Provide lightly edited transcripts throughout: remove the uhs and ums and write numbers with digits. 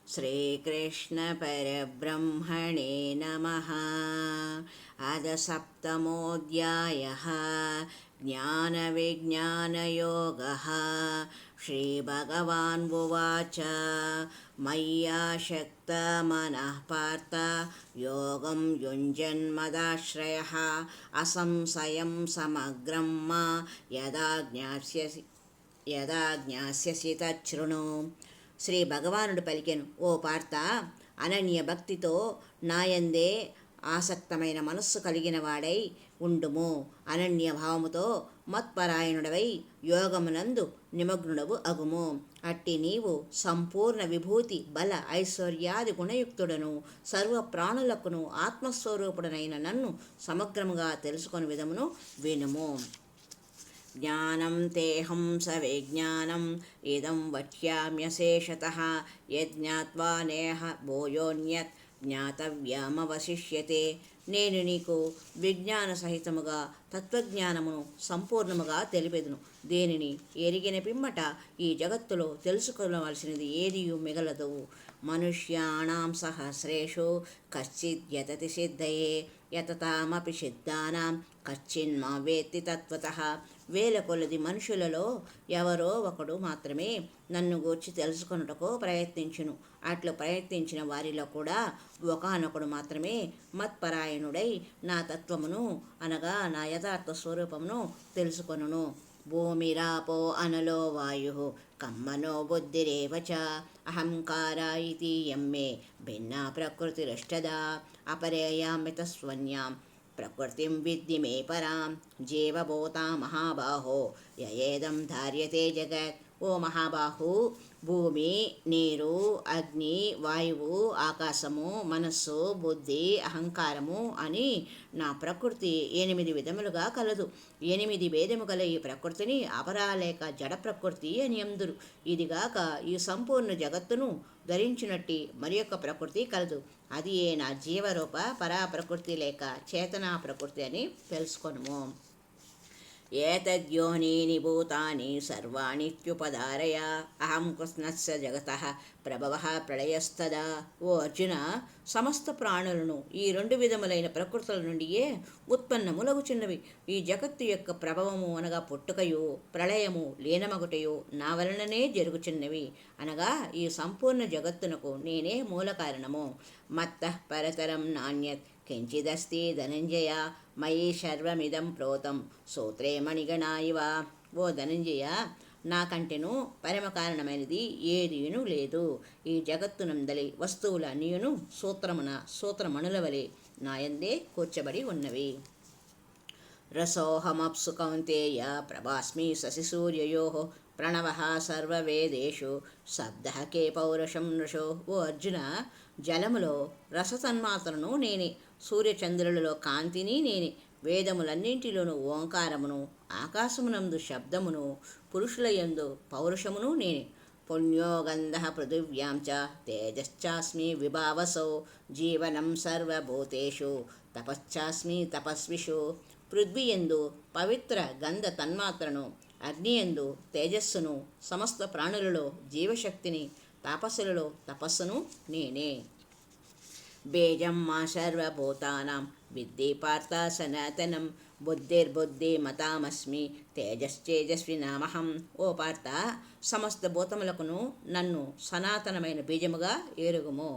श्रीकृष्णपरब्रह्मणे नमः। अथ सप्तमोऽध्यायः। ज्ञानविज्ञानयोगः। श्रीभगवान् उवाच मय्यासक्तमनः पार्थ योगं युञ्जन्मदाश्रयः असंशयं समग्रं मा यदा ज्ञास्यसि తచ్చృణు. శ్రీ భగవానుడు పలికెను, ఓ పార్థ, అనన్య భక్తితో నాయందే ఆసక్తమైన మనస్సు కలిగిన వాడై ఉండుము. అనన్య భావముతో మత్పరాయణుడవై యోగమునందు నిమగ్నుడవు అగుము. అట్టి నీవు సంపూర్ణ విభూతి బల ఐశ్వర్యాది గుణయుక్తుడను సర్వ ప్రాణులకును ఆత్మస్వరూపుడనైన నన్ను సమగ్రముగా తెలుసుకొని విధమును వినుము. జ్ఞానం తేహం సవిజ్ఞానం ఇదం వక్ష్యామ్యశేషతః యజ్ఞాత్వా నేహ భూయోన్యత్ జ్ఞాతవ్యమవశిష్యతే. నేను నీకు విజ్ఞాన సహితముగా తత్వజ్ఞానమును సంపూర్ణముగా తెలిపెదును. దేనిని ఎరిగిన పిమ్మట ఈ జగత్తులో తెలుసుకోవలసినది ఏదియూ మిగలదు. మనుష్యాణం సహస్రేషు కశ్చిద్ యతతి సిద్ధయే యతతామపి సిద్ధానాం కశ్చిన్మా వేత్తి తత్వతః. వేల కొలది మనుషులలో ఎవరో ఒకడు మాత్రమే నన్ను గూర్చి తెలుసుకొనుటకు ప్రయత్నించును. అట్లు ప్రయత్నించిన వారిలో కూడా ఒకానొకడు మాత్రమే మత్పరాయణుడై నా తత్వమును అనగా నా యథార్థ స్వరూపమును తెలుసుకొనును. భూమిరాపో అనలో వాయు కమ్మనో బుద్ధిరేవ చ అహంకార ఇతి యమ్మే భిన్నా ప్రకృతిరష్టదా అపరేయామిత స్వన్యాం ప్రకృతిం విద్ధి మే పరాం జీవభూతా మహాబాహో యయేదం ధార్యతే జగత్. ఓ మహాబాహు, భూమి, నీరు, అగ్ని, వాయువు, ఆకాశము, మనస్సు, బుద్ధి, అహంకారము అని నా ప్రకృతి 8 విధములుగా కలదు. 8 భేదము గల ఈ ప్రకృతిని అపరాలేక జడ ప్రకృతి అని అందురు. ఇదిగాక ఈ సంపూర్ణ జగత్తును ధరించినట్టి మరి యొక్క ప్రకృతి కలదు. అది నా జీవరూప పరా ప్రకృతి లేక చేతనా ప్రకృతి అని తెలుసుకొనుము. ఏతద్యోనీని భూతాని సర్వాణిత్యుపధారయ అహం కృష్ణస్య జగతః ప్రభవః ప్రళయస్తదా. ఓ అర్జున, సమస్త ప్రాణులను ఈ 2 విధములైన ప్రకృతుల నుండియే ఉత్పన్నములగుచున్నవి. ఈ జగత్తు యొక్క ప్రభవము అనగా పుట్టుకయు ప్రళయము లీనమగుటయు నా వలననే జరుగుచున్నవి. అనగా ఈ సంపూర్ణ జగత్తునకు నేనే మూల కారణము. మత్తః పరతరం నాణ్యత్ కించిదస్తి ధనంజయ మయి సర్వమిదం ప్రోతం సూత్రే మణిగణా ఇవ. ఓ ధనంజయ, నాకంటెను పరమ కారణమైనది ఏదీను లేదు. ఈ జగత్తునందలి వస్తువులన్నీయును సూత్రమణుల వలె నాయందే కూర్చబడి ఉన్నవి. రసోహమప్సు కౌంతేయ ప్రభాస్మి శశిసూర్యయోః ప్రణవః సర్వవేదేషు శబ్దః కే పౌరుషం నృషో. ఓ అర్జున, జలములో రసతన్మాత్రను నేనే, సూర్యచంద్రులలో కాంతిని నేనే, వేదములన్నింటిలోనూ ఓంకారమును, ఆకాశమునందు శబ్దమును, పురుషులయందు పౌరుషమును నేనే. పుణ్యోగంధః పృథివ్యాం చ తేజశ్చాస్మి విభావసౌ జీవనం సర్వభూతేషు తపశ్చాస్మి తపస్విషు. పృథ్వీయందు పవిత్ర గంధ తన్మాత్రను, అగ్నియందు తేజస్సును, సమస్త ప్రాణులలో జీవశక్తిని, తాపస్సులలో తపస్సును నేనే. బీజం మా సర్వభూతానాం విద్ధి పార్థ సనాతనం బుద్ధిర్బుద్ధిమతామస్మి తేజశ్చేజస్వినామహం. ఓ పార్థ, సమస్త భూతములకును నన్ను సనాతనమైన బీజముగా ఏరుగుము.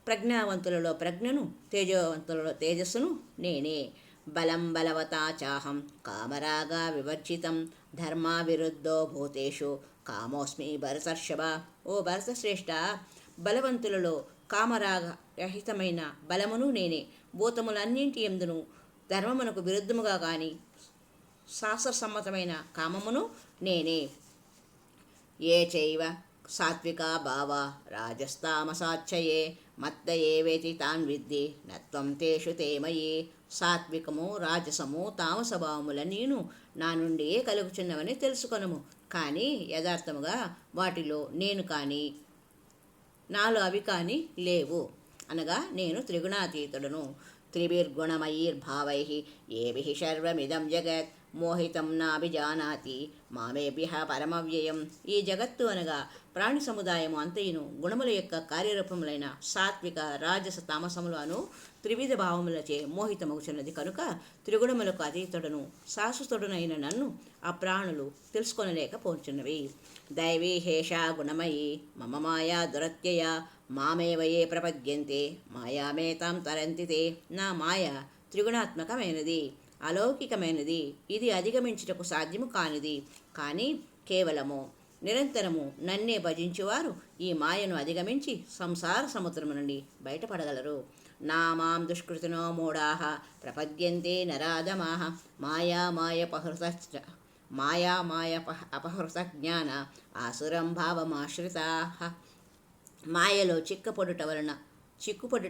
ప్రజ్ఞావంతులలో ప్రజ్ఞను, తేజవంతులలో తేజస్సును నేనే. బలం బలవతా చాహం కామరాగా వివర్జితం ధర్మావిరుద్ధో భూతేషు కామోస్మి భరతర్షభ. ఓ భరతశ్రేష్ఠ, బలవంతులలో కామరాగ రహితమైన బలమును నేనే. భూతములన్నింటి యందును ధర్మమునకు విరుద్ధముగా కాని శాస్త్రసమ్మతమైన కామమును నేనే. ఏ చైవ సాత్వికా భావా రాజస్తామసాచ్చయే మత్త ఏవేతి తాన్ విద్ధి నత్వం తేషు తేమయే. సాత్వికము, రాజసము, తామసభావముల నేను నా నుండియే కలుగుచున్నవని తెలుసుకొనుము. కానీ యథార్థముగా వాటిలో నేను కానీ నాలో అవి కానీ లేవు. అనగా నేను త్రిగుణాతీతుడను. త్రిభిర్గుణమయీర్భావై ఏభిః సర్వమిదం జగత్ మోహితం నాభిజానాతి మామేభ్య పరమవ్యయం. ఈ జగత్తు అనగా ప్రాణి సముదాయము అంతయును గుణముల యొక్క కార్యరూపములైన సాత్విక రాజస తామసములు అను త్రివిధ భావములచే మోహితమగుచున్నది కనుక త్రిగుణములకు అతీతుడను శాశ్వతుడునైన నన్ను ఆ ప్రాణులు తెలుసుకొనలేకపోతున్నవి. దైవీ హేషా గుణమయీ మమ మాయా దురత్యయ మామేవయే ప్రపద్యంతే మాయామేతాం తరంతితే. నా మాయ త్రిగుణాత్మకమైనది, అలౌకికమైనది. ఇది అధిగమించుటకు సాధ్యము కానిది. కానీ కేవలము నిరంతరము నన్నే భజించువారు ఈ మాయను అధిగమించి సంసార సముద్రము నుండి బయటపడగలరు. నా మాం దుష్కృతినో మూఢాః ప్రపద్యంతే నరాధమాః మాయా అపహృత జ్ఞాన ఆసురం భావమాశ్రితాః. మాయలో చిక్కుపొడుట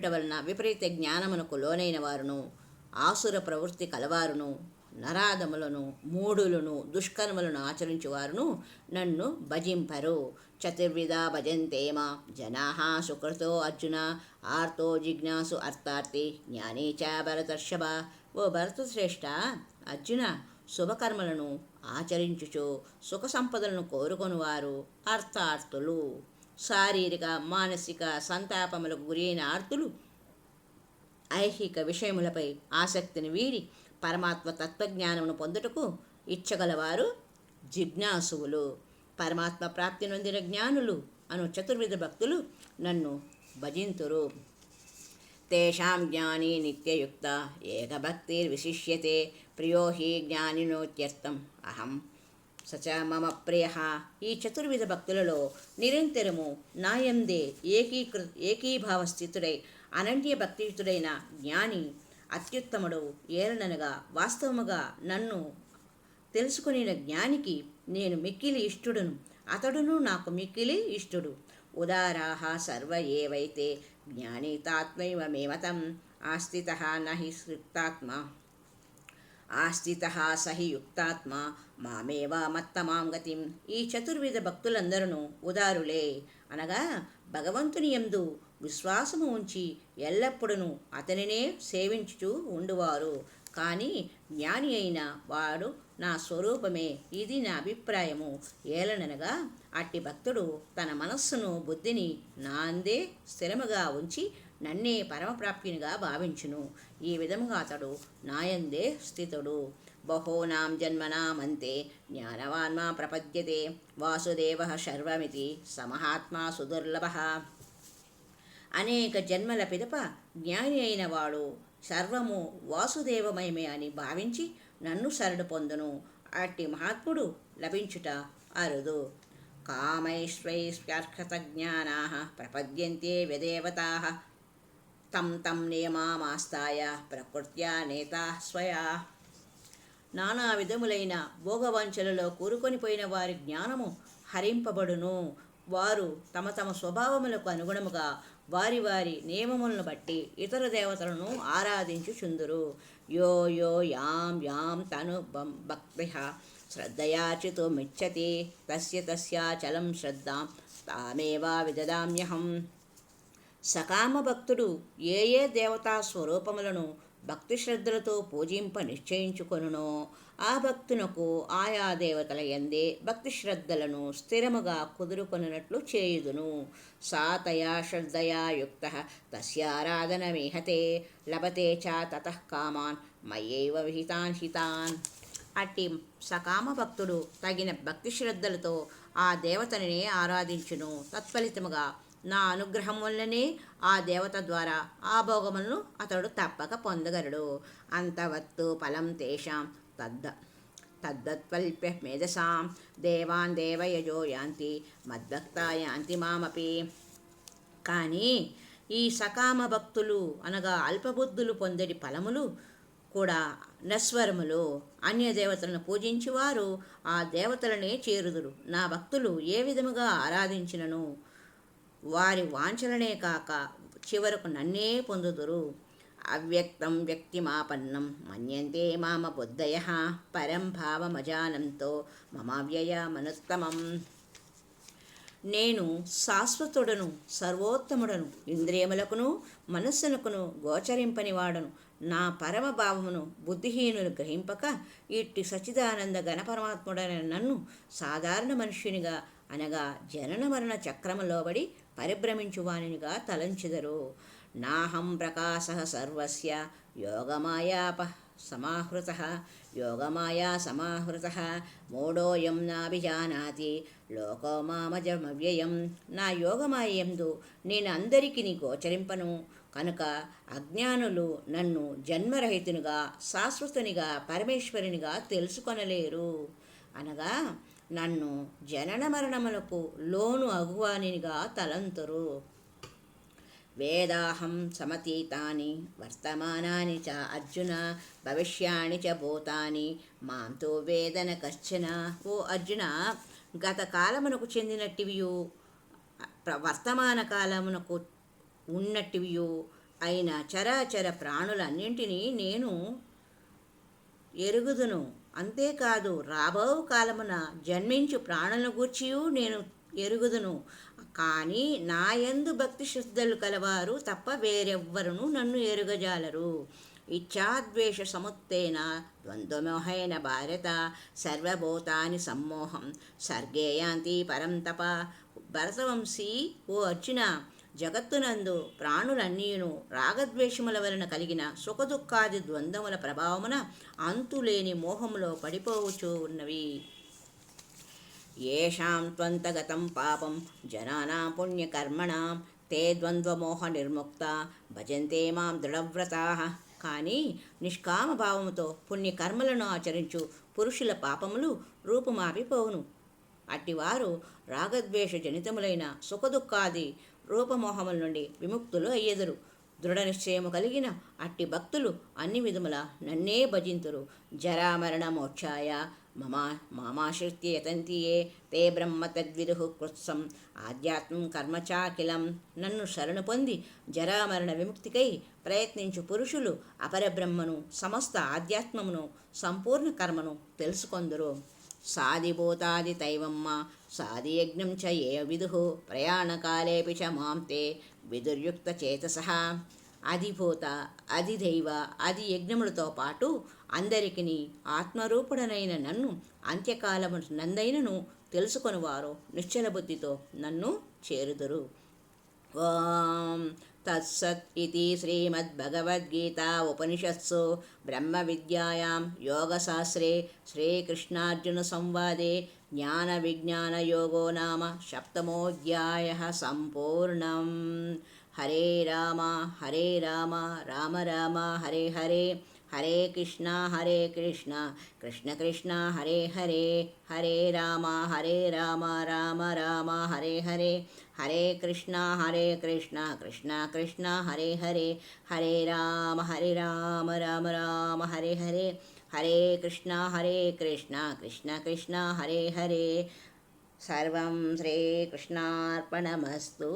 వలన విపరీత జ్ఞానమునకు లోనైన వారును, ఆసుర ప్రవృత్తి కలవారును, నరాధములను, మూఢులను, దుష్కర్మలను ఆచరించువారును నన్ను భజింపరు. చతుర్విధ భజంతే మా జనాః సుకృతో అర్జున ఆర్తో జిజ్ఞాసు అర్థార్థి జ్ఞానీ చ భరతర్షభ. ఓ భరతశ్రేష్ఠ, అర్జున, శుభకర్మలను ఆచరించుచు సుఖ సంపదలను కోరుకొనివారు అర్థార్థులు. శారీరక మానసిక సంతాపములకు గురైన ఆర్తులు ఐహిక విషయములపై ఆసక్తిని వీడి పరమాత్మ తత్వజ్ఞానమును పొందుటకు ఇచ్చగలవారు జిజ్ఞాసువులు. పరమాత్మ ప్రాప్తి నొందిన జ్ఞానులు అను చతుర్విధ భక్తులు నన్ను భజింతురు. తేషాం జ్ఞానీ నిత్యయుక్త ఏకభక్తిర్విశిష్యతే ప్రియో హి జ్ఞానినోత్యర్థం అహం సచ మమ ప్రియ. ఈ చతుర్విధ భక్తులలో నిరంతరము నాయందే ఏకీభావ స్థితుడై అనన్య భక్తియుతుడైన జ్ఞాని అత్యుత్తముడు. ఏలననగా వాస్తవముగా నన్ను తెలుసుకునిన జ్ఞానికి నేను మిక్కిలి ఇష్టుడును, అతడును నాకు మిక్కిలి ఇష్టుడు. ఉదారాః సర్వ ఏవైతే జ్ఞానీ తాత్మైవ మేమతం ఆస్థితః నహి సహి యుక్తాత్మ మామేవ మత్తమాం గతిం. ఈ చతుర్విధ భక్తులందరూ ఉదారులే, అనగా భగవంతుని యందు విశ్వాసము ఉంచి ఎల్లప్పుడూ అతనినే సేవించుచూ ఉండువారు. కానీ జ్ఞాని అయిన వాడు నా స్వరూపమే, ఇది నా అభిప్రాయము. ఏలననగా అట్టి భక్తుడు తన మనస్సును బుద్ధిని నాందే స్థిరముగా ఉంచి నన్నే పరమప్రాప్తినిగా భావించును. ఈ విధముగా అతడు నాయందే స్థితుడు. బహూనాం జన్మనామంతే జ్ఞానవాన్ మా ప్రపద్యతే వాసుదేవః సర్వమితి సమహాత్మా సుదుర్లభః. అనేక జన్మల పిదప జ్ఞాని అయిన వాడు సర్వము వాసుదేవమయమే అని భావించి నన్ను శరణు పొందును. అట్టి మహాత్ముడు లభించుట అరుదు. కామైశ్వైష్ప్యర్హత జ్ఞానాః ప్రపద్యంతే వ్యదేవతాః తం తం నియమామాస్తాయ ప్రకృత్యా నేతాః స్వయా. నానా విధములైన భోగవంచలలో కూరుకొనిపోయిన వారి జ్ఞానము హరింపబడును. వారు తమ తమ స్వభావములకు అనుగుణముగా వారి వారి నియమములను బట్టి ఇతర దేవతలను ఆరాధించుచుందురు. యో యో యాం యాం తను భక్తిః శ్రద్ధయాచితుమిచ్చతి తస్య తస్యాచలం శ్రద్ధాం తామేవా విదదామ్యహం. సకామ భక్తుడు ఏ ఏ దేవతా స్వరూపములను భక్తి శ్రద్ధలతో పూజింప నిశ్చయించుకొనునో ఆ భక్తునకు ఆయా దేవతల యందే భక్తి శ్రద్ధలను స్థిరముగా కుదురుకొనున్నట్లు చేయుదును. సా తయా శ్రద్ధయా యుక్తః తస్యారాధనమీహతే లభతే చ తతః కామాన్ మయ్యైవ విహితాన్ హితాన్. అట్టి సకామ భక్తుడు తగిన భక్తి శ్రద్ధలతో ఆ దేవతనే ఆరాధించును. తత్ఫలితముగా నా అనుగ్రహం వల్లనే ఆ దేవత ద్వారా ఆ భోగములను అతడు తప్పక పొందగలడు. అంతవత్తు ఫలం తేషాం తద్దత్వల్ప్య మేధసాం దేవాన్ దేవయజో యాంతి మద్భక్తా యాంతి మామపి. కానీ ఈ సకామ భక్తులు అనగా అల్పబుద్ధులు పొందడి ఫలములు కూడా నశ్వరములు. అన్య దేవతలను పూజించువారు ఆ దేవతలనే చేరుదురు. నా భక్తులు ఏ విధముగా ఆరాధించినను వారి వాంఛలనే కాక చివరకు నన్నే పొందుదురు. అవ్యక్తం వ్యక్తిమాపన్నం మన్యంతే మామ బుద్ధయః పరం భావమజానంతో మమావ్యయ మనుత్తమం. నేను శాశ్వతుడను, సర్వోత్తముడను, ఇంద్రియములకును మనస్సునకును గోచరింపనివాడను. నా పరమభావమును బుద్ధిహీనులు గ్రహింపక ఇట్టి సచ్చిదానంద గణపరమాత్ముడైన నన్ను సాధారణ మనుష్యునిగా అనగా జనన మరణ చక్రములోబడి పరిభ్రమించువానిగా తలంచెదరు. నాహం ప్రకాశ సర్వస్య యోగమాయాప సమాహృత యోగమాయా సమాహృత మూఢోయం నాభిజానాతి లోకో మామజమవ్యయం. నా యోగమాయందు నేను అందరికీ గోచరింపను కనుక అజ్ఞానులు నన్ను జన్మరహితునిగా శాశ్వతునిగా పరమేశ్వరునిగా తెలుసుకొనలేరు. అనగా నన్ను జనన మరణములకు లోను అగువానిగా తలంతురు. వేదాహం సమతీతాని వర్తమానాని చ అర్జున భవిష్యాణి చ భూతాని మాం తు వేదన కశ్చన. ఓ అర్జున, గత కాలమునకు చెందినట్టివియు వర్తమాన కాలమునకు ఉన్నట్టివియు అయిన చరాచర ప్రాణులన్నింటినీ నేను ఎరుగుదును. అంతేకాదు రాబో కాలమున జన్మించు ప్రాణులను గూర్చియు నేను ఎరుగుదును. కానీ నాయందు భక్తి శ్రద్ధలు కలవారు తప్ప వేరెవ్వరును నన్ను ఎరుగజాలరు. ఇచ్ఛాద్వేష సముత్తేన ద్వంద్వమోహేన భారత సర్వభూతాని సమ్మోహం సర్గే యాంతి పరం తప. భరతవంశీ, ఓ అర్జున, జగత్తునందు ప్రాణులన్నీయును రాగద్వేషముల వలన కలిగిన సుఖదుఖాది ద్వంద్వముల ప్రభావమున అంతులేని మోహములో పడిపోవచ్చు ఉన్నవి. ఏషాం త్వంతగతం పాపం జనానాం పుణ్యకర్మణాం తే ద్వంద్వమోహ నిర్ముక్త భజంతే మాం దృఢవ్రతాః. కానీ నిష్కామ భావముతో పుణ్యకర్మలను ఆచరించు పురుషుల పాపములు రూపుమాపిపోవును. అట్టివారు రాగద్వేష జనితములైన సుఖదుఖాది రూపమోహముల నుండి విముక్తులు అయ్యెదరు. దృఢ నిశ్చయము కలిగిన అట్టి భక్తులు అన్ని విధముల నన్నే భజింతురు. జరామరణ మోక్షాయ మామాశ్రిత్య యతంతియే తే బ్రహ్మ తద్విదుః కృత్సం ఆధ్యాత్మం కర్మచాకిలం. నన్ను శరణు పొంది జరామరణ విముక్తికై ప్రయత్నించు పురుషులు అపరబ్రహ్మను సమస్త ఆధ్యాత్మమును సంపూర్ణ కర్మను తెలుసుకొందురు. సాధిభూతాది తైవమ్మ సాధియజ్ఞం చ ఏ విదుః ప్రయాణకాలేపి చ మాం తే విదుర్యుక్త చేతసః. అధిభూత అధిదైవ అధి యజ్ఞములతో పాటు అందరికిని ఆత్మరూపుడనైన నన్ను అంత్యకాలము నందైనను తెలుసుకొనివారు నిశ్చల బుద్ధితో నన్ను చేరుదురు. ఓం తత్సత్ ఇతి శ్రీమద్భగవద్గీతా ఉపనిషత్సు బ్రహ్మ విద్యాయాం యోగశాస్త్రే శ్రీకృష్ణార్జున సంవాదే జ్ఞాన విజ్ఞాన యోగో నామ సప్తమోऽధ్యాయః సంపూర్ణం. హరే రామ రామ రామ హరే హరే, హరే కృష్ణ కృష్ణ కృష్ణ హరే హరే, హరే రామ రామ రామ హరే హరే, హరే కృష్ణ కృష్ణ కృష్ణ హరే హరే, హరే రామ రామ రామ హరే హరే, హరే కృష్ణ కృష్ణ కృష్ణ హరే హరే. సర్వం శ్రీకృష్ణార్పణమస్తు.